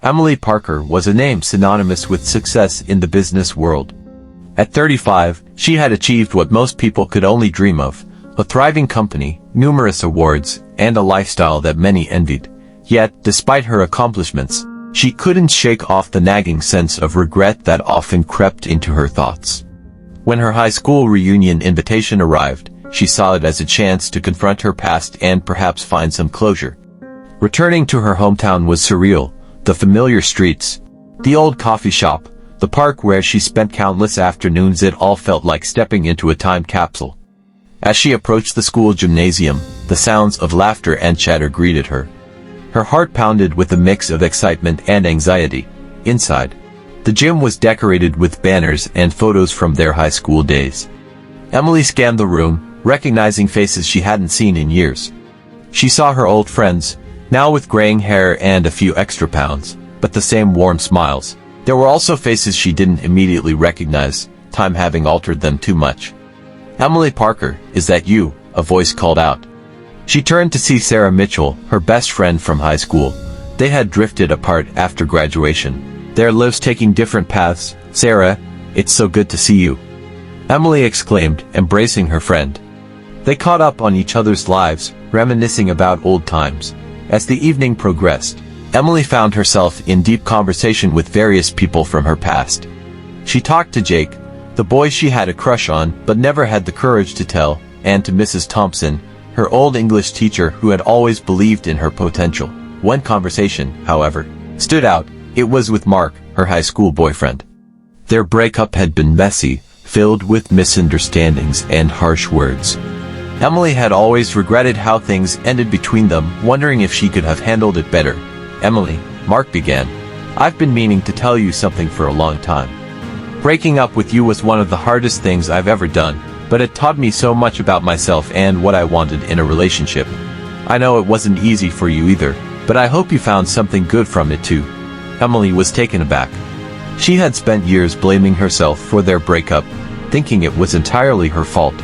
Emily Parker was a name synonymous with success in the business world. At 35, she had achieved what most people could only dream of: a thriving company, numerous awards, and a lifestyle that many envied. Yet, despite her accomplishments, she couldn't shake off the nagging sense of regret that often crept into her thoughts. When her high school reunion invitation arrived, she saw it as a chance to confront her past and perhaps find some closure. Returning to her hometown was surreal. The familiar streets, the old coffee shop, the park where she spent countless afternoons, it all felt like stepping into a time capsule. As she approached the school gymnasium, the sounds of laughter and chatter greeted her. Her heart pounded with a mix of excitement and anxiety. Inside, the gym was decorated with banners and photos from their high school days. Emily scanned the room, recognizing faces she hadn't seen in years. She saw her old friends, now with graying hair and a few extra pounds, but the same warm smiles. There were also faces she didn't immediately recognize, time having altered them too much. "Emily Parker, is that you?" a voice called out. She turned to see Sarah Mitchell, her best friend from high school. They had drifted apart after graduation, their lives taking different paths. "Sarah, it's so good to see you," Emily exclaimed, embracing her friend. They caught up on each other's lives, reminiscing about old times. As the evening progressed, Emily found herself in deep conversation with various people from her past. She talked to Jake, the boy she had a crush on but never had the courage to tell, and to Mrs. Thompson, her old English teacher who had always believed in her potential. One conversation, however, stood out. It was with Mark, her high school boyfriend. Their breakup had been messy, filled with misunderstandings and harsh words. Emily had always regretted how things ended between them, wondering if she could have handled it better. "Emily," Mark began, "I've been meaning to tell you something for a long time. Breaking up with you was one of the hardest things I've ever done, but it taught me so much about myself and what I wanted in a relationship. I know it wasn't easy for you either, but I hope you found something good from it too." Emily was taken aback. She had spent years blaming herself for their breakup, thinking it was entirely her fault.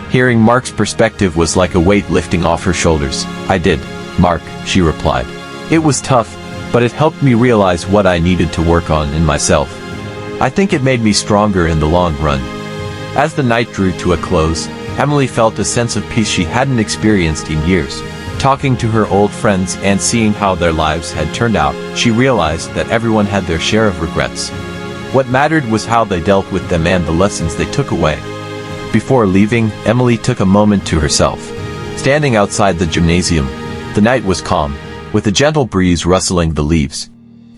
Hearing Mark's perspective was like a weight lifting off her shoulders. "I did, Mark," she replied. "It was tough, but it helped me realize what I needed to work on in myself. I think it made me stronger in the long run." As the night drew to a close, Emily felt a sense of peace she hadn't experienced in years. Talking to her old friends and seeing how their lives had turned out, she realized that everyone had their share of regrets. What mattered was how they dealt with them and the lessons they took away. Before leaving, Emily took a moment to herself. Standing outside the gymnasium, the night was calm, with a gentle breeze rustling the leaves.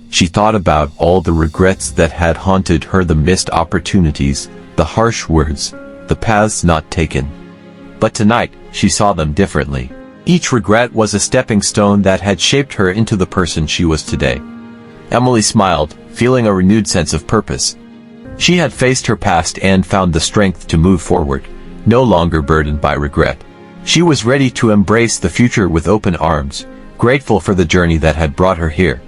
She thought about all the regrets that had haunted her, the missed opportunities, the harsh words, the paths not taken. But tonight, she saw them differently. Each regret was a stepping stone that had shaped her into the person she was today. Emily smiled, feeling a renewed sense of purpose. She had faced her past and found the strength to move forward, no longer burdened by regret. She was ready to embrace the future with open arms, grateful for the journey that had brought her here.